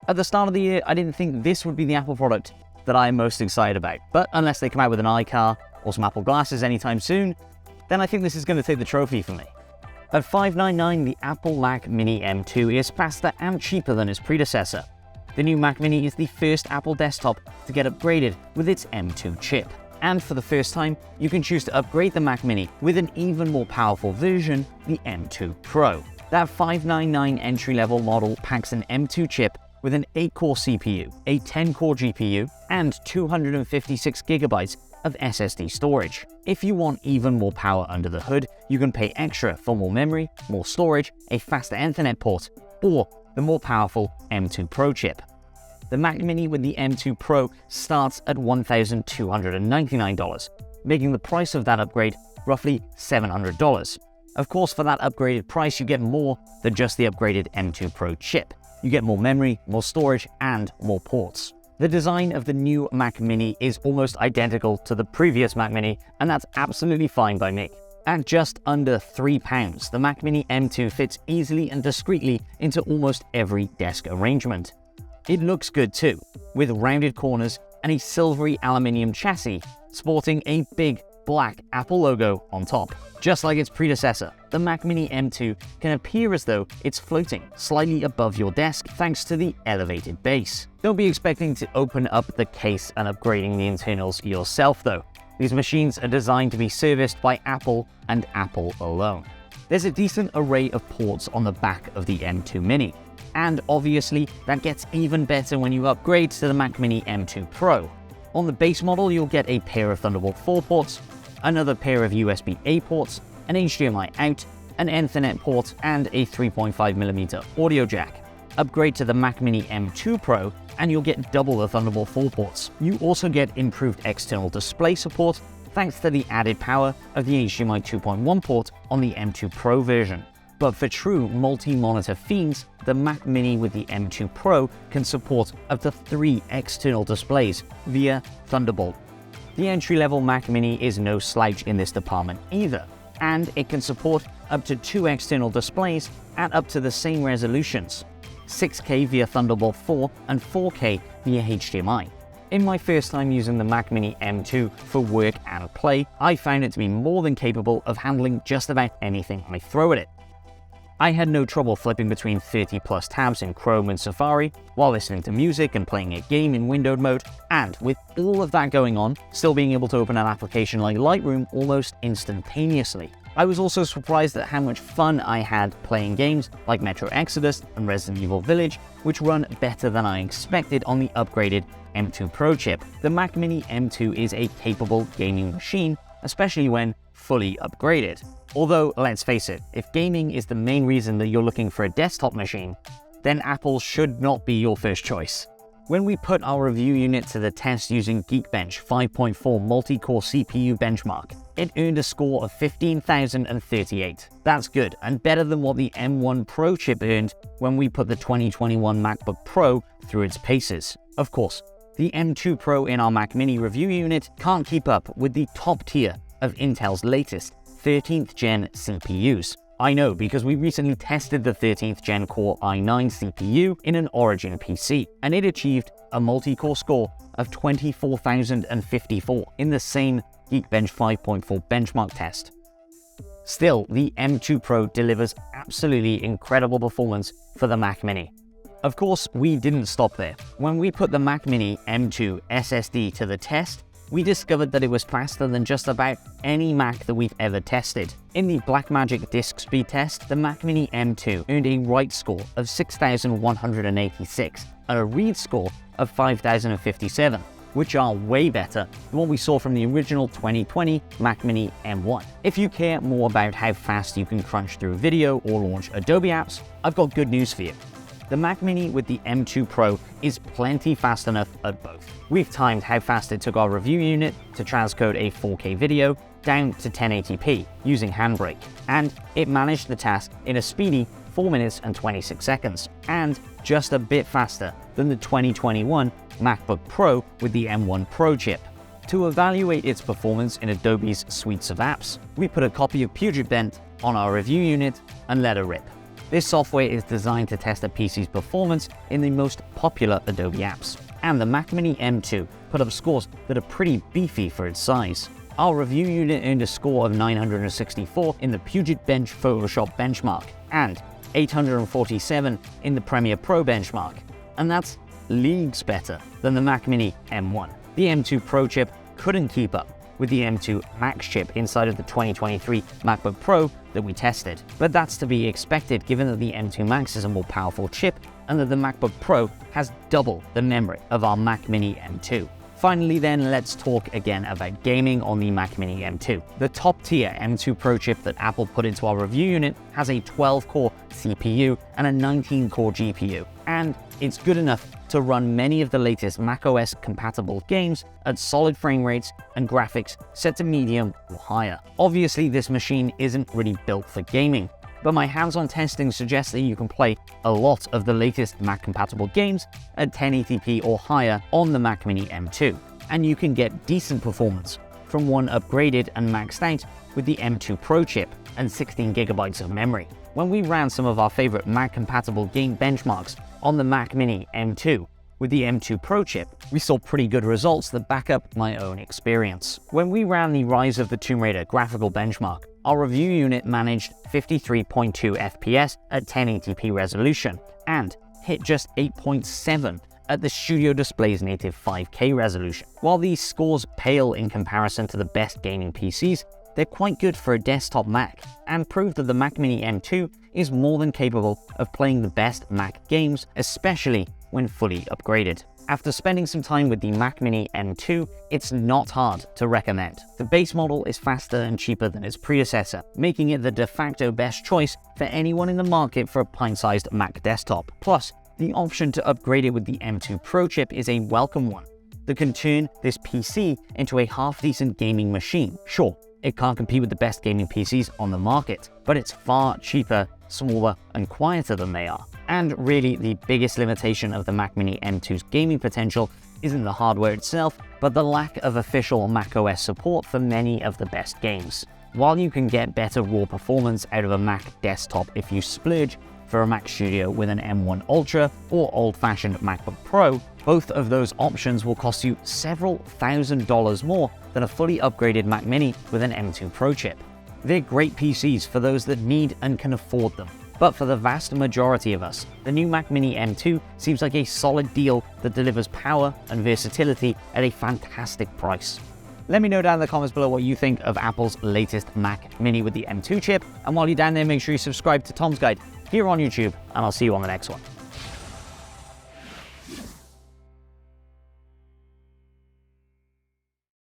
At the start of the year, I didn't think this would be the Apple product that I am most excited about, but unless they come out with an iCar or some Apple glasses anytime soon, then I think this is going to take the trophy for me. At $599, the Apple Mac Mini M2 is faster and cheaper than its predecessor. The new Mac Mini is the first Apple desktop to get upgraded with its M2 chip. And for the first time, you can choose to upgrade the Mac Mini with an even more powerful version, the M2 Pro. That $599 entry-level model packs an M2 chip with an 8-core CPU, a 10-core GPU, and 256 gigabytes of SSD storage. If you want even more power under the hood, you can pay extra for more memory, more storage, a faster Ethernet port, or the more powerful M2 Pro chip. The Mac Mini with the M2 Pro starts at $1,299, making the price of that upgrade roughly $700. Of course, for that upgraded price, you get more than just the upgraded M2 Pro chip. You get more memory, more storage, and more ports. The design of the new Mac Mini is almost identical to the previous Mac Mini, and that's absolutely fine by me. At just under £3, the Mac Mini M2 fits easily and discreetly into almost every desk arrangement. It looks good too, with rounded corners and a silvery aluminium chassis, sporting a big black Apple logo on top. Just like its predecessor, the Mac Mini M2 can appear as though it's floating slightly above your desk thanks to the elevated base. Don't be expecting to open up the case and upgrading the internals yourself though. These machines are designed to be serviced by Apple and Apple alone. There's a decent array of ports on the back of the M2 Mini, and obviously that gets even better when you upgrade to the Mac Mini M2 Pro. On the base model, you'll get a pair of Thunderbolt 4 ports, another pair of USB-A ports, an HDMI out, an Ethernet port, and a 3.5mm audio jack. Upgrade to the Mac Mini M2 Pro and you'll get double the Thunderbolt 4 ports. You also get improved external display support thanks to the added power of the HDMI 2.1 port on the M2 Pro version. But for true multi-monitor fiends, the Mac Mini with the M2 Pro can support up to 3 external displays via Thunderbolt. The entry-level Mac Mini is no slouch in this department either, and it can support up to 2 external displays at up to the same resolutions, 6K via Thunderbolt 4 and 4K via HDMI. In my first time using the Mac Mini M2 for work and play, I found it to be more than capable of handling just about anything I throw at it. I had no trouble flipping between 30 plus tabs in Chrome and Safari while listening to music and playing a game in windowed mode, and with all of that going on, still being able to open an application like Lightroom almost instantaneously. I was also surprised at how much fun I had playing games like Metro Exodus and Resident Evil Village, which run better than I expected on the upgraded M2 Pro chip. The Mac Mini M2 is a capable gaming machine, especially when fully upgraded. Although, let's face it, if gaming is the main reason that you're looking for a desktop machine, then Apple should not be your first choice. When we put our review unit to the test using Geekbench 5.4 multi-core CPU benchmark, it earned a score of 15,038. That's good, and better than what the M1 Pro chip earned when we put the 2021 MacBook Pro through its paces. Of course, the M2 Pro in our Mac Mini review unit can't keep up with the top tier of Intel's latest 13th gen CPUs. I know, because we recently tested the 13th gen Core i9 CPU in an Origin PC, and it achieved a multi-core score of 24,054 in the same Geekbench 5.4 benchmark test. Still, the M2 Pro delivers absolutely incredible performance for the Mac Mini. Of course, we didn't stop there. When we put the Mac Mini M2 SSD to the test, we discovered that it was faster than just about any Mac that we've ever tested. In the Blackmagic disk speed test, the Mac Mini M2 earned a write score of 6,186 and a read score of 5,057, which are way better than what we saw from the original 2020 Mac Mini M1. If you care more about how fast you can crunch through video or launch Adobe apps, I've got good news for you. The Mac Mini with the M2 Pro is plenty fast enough at both. We've timed how fast it took our review unit to transcode a 4K video down to 1080p using Handbrake, and it managed the task in a speedy 4 minutes and 26 seconds, and just a bit faster than the 2021 MacBook Pro with the M1 Pro chip. To evaluate its performance in Adobe's suites of apps, we put a copy of Puget Bent on our review unit and let it rip. This software is designed to test a PC's performance in the most popular Adobe apps. And the Mac Mini M2 put up scores that are pretty beefy for its size. Our review unit earned a score of 964 in the Puget Bench Photoshop benchmark and 847 in the Premiere Pro benchmark. And that's leagues better than the Mac Mini M1. The M2 Pro chip couldn't keep up with the M2 Max chip inside of the 2023 MacBook Pro that we tested. But that's to be expected given that the M2 Max is a more powerful chip and that the MacBook Pro has double the memory of our Mac Mini M2. Finally then, let's talk again about gaming on the Mac Mini M2. The top tier M2 Pro chip that Apple put into our review unit has a 12-core CPU and a 19-core GPU, and it's good enough to run many of the latest macOS compatible games at solid frame rates and graphics set to medium or higher. Obviously, this machine isn't really built for gaming, but my hands-on testing suggests that you can play a lot of the latest Mac-compatible games at 1080p or higher on the Mac Mini M2, and you can get decent performance from one upgraded and maxed out with the M2 Pro chip and 16GB of memory. When we ran some of our favorite Mac-compatible game benchmarks on the Mac Mini M2 with the M2 Pro chip, we saw pretty good results that back up my own experience. When we ran the Rise of the Tomb Raider graphical benchmark, our review unit managed 53.2 FPS at 1080p resolution and hit just 8.7 at the Studio Display's native 5K resolution. While these scores pale in comparison to the best gaming PCs, they're quite good for a desktop Mac and prove that the Mac Mini M2 is more than capable of playing the best Mac games, especially when fully upgraded. After spending some time with the Mac Mini M2, it's not hard to recommend. The base model is faster and cheaper than its predecessor, making it the de facto best choice for anyone in the market for a pint-sized Mac desktop. Plus, the option to upgrade it with the M2 Pro chip is a welcome one that can turn this PC into a half-decent gaming machine. Sure, it can't compete with the best gaming PCs on the market, but it's far cheaper, smaller, and quieter than they are. And really, the biggest limitation of the Mac Mini M2's gaming potential isn't the hardware itself, but the lack of official macOS support for many of the best games. While you can get better raw performance out of a Mac desktop if you splurge for a Mac Studio with an M1 Ultra or old-fashioned MacBook Pro, both of those options will cost you several $1,000s more than a fully upgraded Mac Mini with an M2 Pro chip. They're great PCs for those that need and can afford them. But for the vast majority of us, the new Mac Mini M2 seems like a solid deal that delivers power and versatility at a fantastic price. Let me know down in the comments below what you think of Apple's latest Mac Mini with the M2 chip, and while you're down there, make sure you subscribe to Tom's Guide here on YouTube, and I'll see you on the next one.